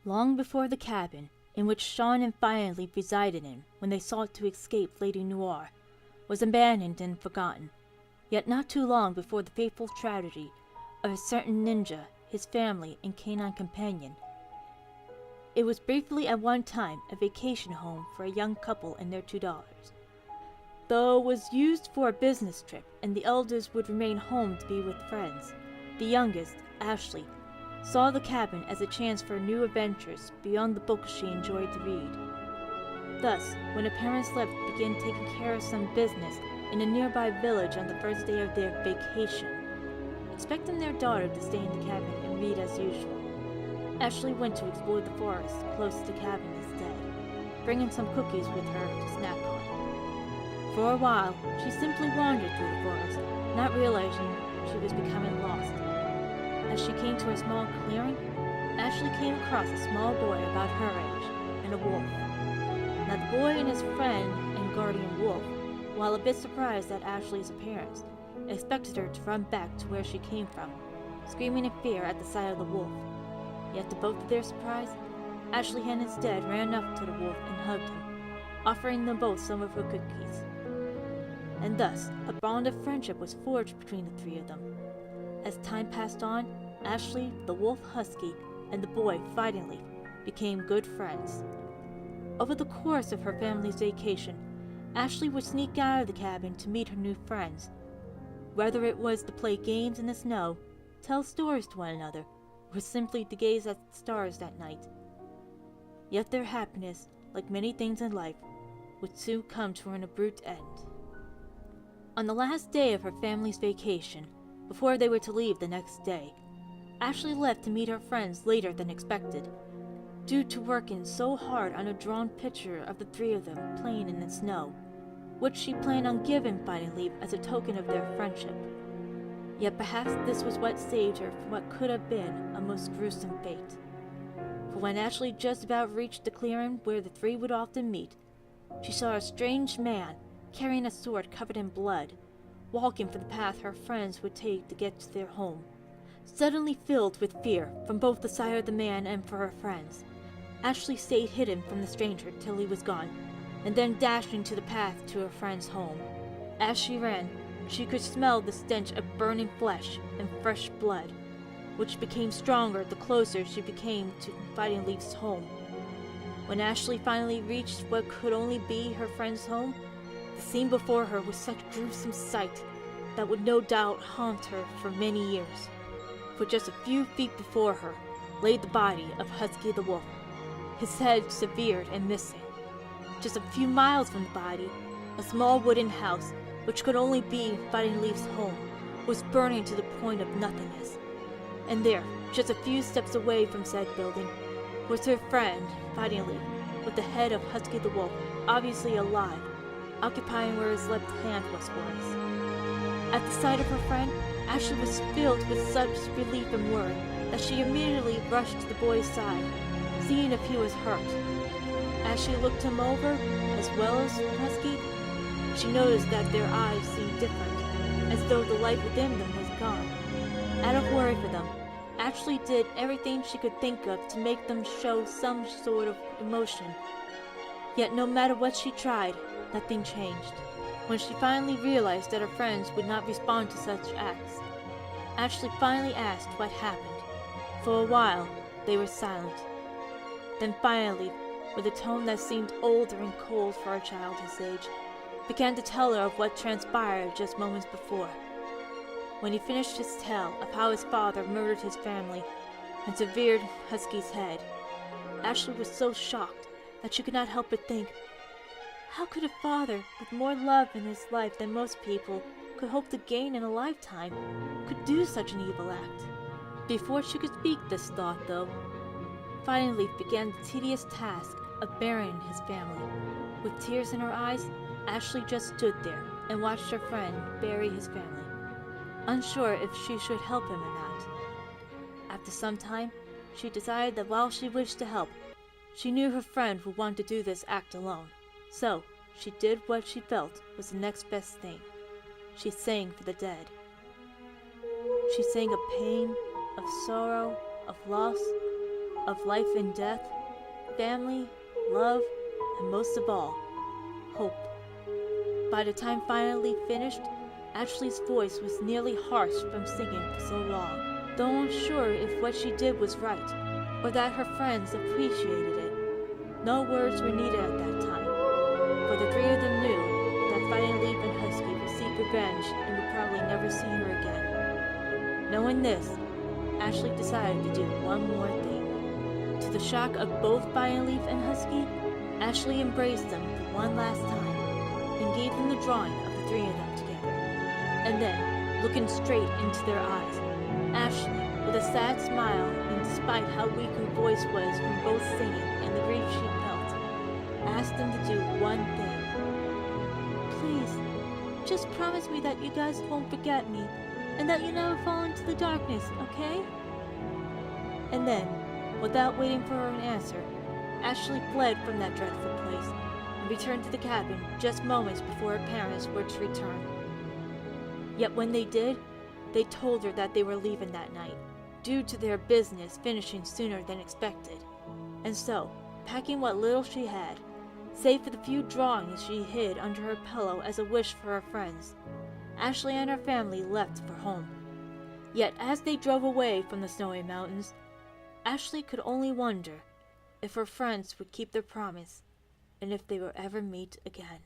Long before the cabin, in which Sean and Fireleaf resided in when they sought to escape Lady Noir, was abandoned and forgotten, yet not too long before the fateful tragedy of a certain ninja, his family, and canine companion. It was briefly at one time a vacation home for a young couple and their 2 daughters. Though it was used for a business trip and the elders would remain home to be with friends, the youngest, Ashley, saw the cabin as a chance for new adventures beyond the books she enjoyed to read. Thus, when her parents left to begin taking care of some business in a nearby village on the first day of their vacation, expecting their daughter to stay in the cabin and read as usual, Ashley went to explore the forest close to the cabin instead, bringing some cookies with her to snack on. For a while, she simply wandered through the forest, not realizing she was becoming lost. As she came to a small clearing, Ashley came across a small boy about her age and a wolf. Now the boy and his friend and guardian wolf, while a bit surprised at Ashley's appearance, expected her to run back to where she came from, screaming in fear at the sight of the wolf. Yet to both of their surprise, Ashley had instead ran up to the wolf and hugged him, offering them both some of her cookies. And thus, a bond of friendship was forged between the 3 of them. As time passed on, Ashley, the wolf husky, and the boy Fighting Leaf became good friends. Over the course of her family's vacation, Ashley would sneak out of the cabin to meet her new friends. Whether it was to play games in the snow, tell stories to one another, or simply to gaze at the stars that night. Yet their happiness, like many things in life, would soon come to an abrupt end. On the last day of her family's vacation, before they were to leave the next day, Ashley left to meet her friends later than expected, due to working so hard on a drawn picture of the 3 of them playing in the snow, which she planned on giving Fighting Leaf as a token of their friendship. Yet perhaps this was what saved her from what could have been a most gruesome fate. For when Ashley just about reached the clearing where the 3 would often meet, she saw a strange man carrying a sword covered in blood, walking for the path her friends would take to get to their home. Suddenly filled with fear from both the sight of the man and for her friends, Ashley stayed hidden from the stranger till he was gone, and then dashing to the path to her friend's home. As she ran, she could smell the stench of burning flesh and fresh blood, which became stronger the closer she became to Fighting Leaf's home. When Ashley finally reached what could only be her friend's home, the scene before her was such a gruesome sight that would no doubt haunt her for many years. For just a few feet before her lay the body of Husky the Wolf, his head severed and missing. Just a few miles from the body, a small wooden house, which could only be Fighting Leaf's home, was burning to the point of nothingness. And there, just a few steps away from said building, was her friend, Fighting Leaf, with the head of Husky the Wolf, obviously alive, occupying where his left hand was. At the sight of her friend, Ashley was filled with such relief and worry that she immediately rushed to the boy's side, seeing if he was hurt. As she looked him over, as well as Husky, she noticed that their eyes seemed different, as though the light within them was gone. Out of worry for them, Ashley did everything she could think of to make them show some sort of emotion. Yet no matter what she tried, nothing changed. When she finally realized that her friends would not respond to such acts, Ashley finally asked what happened. For a while, they were silent. Then finally, with a tone that seemed older and cold for a child his age, began to tell her of what transpired just moments before. When he finished his tale of how his father murdered his family and severed Husky's head, Ashley was so shocked that she could not help but think, how could a father with more love in his life than most people could hope to gain in a lifetime could do such an evil act? Before she could speak this thought, though, Fighting Leaf began the tedious task of burying his family. With tears in her eyes, Ashley just stood there and watched her friend bury his family, unsure if she should help him or not. After some time, she decided that while she wished to help, she knew her friend would want to do this act alone. So, she did what she felt was the next best thing. She sang for the dead. She sang of pain, of sorrow, of loss, of life and death, family, love, and most of all, hope. By the time finally finished, Ashley's voice was nearly harsh from singing for so long, though unsure if what she did was right, or that her friends appreciated it. No words were needed at that time, for the three of them knew that Flying Leaf and Husky would seek revenge and would probably never see her again. Knowing this, Ashley decided to do one more thing. To the shock of both Flying Leaf and Husky, Ashley embraced them for one last time and gave them the drawing of the three of them together. And then, looking straight into their eyes, Ashley, with a sad smile, and despite how weak her voice was from both singing and the grief she felt, asked them to do one thing. Please, just promise me that you guys won't forget me, and that you never fall into the darkness, okay? And then, without waiting for an answer, Ashley fled from that dreadful place and returned to the cabin just moments before her parents were to return. Yet when they did, they told her that they were leaving that night, due to their business finishing sooner than expected. And so, packing what little she had, save for the few drawings she hid under her pillow as a wish for her friends, Ashley and her family left for home. Yet as they drove away from the snowy mountains, Ashley could only wonder if her friends would keep their promise and if they would ever meet again.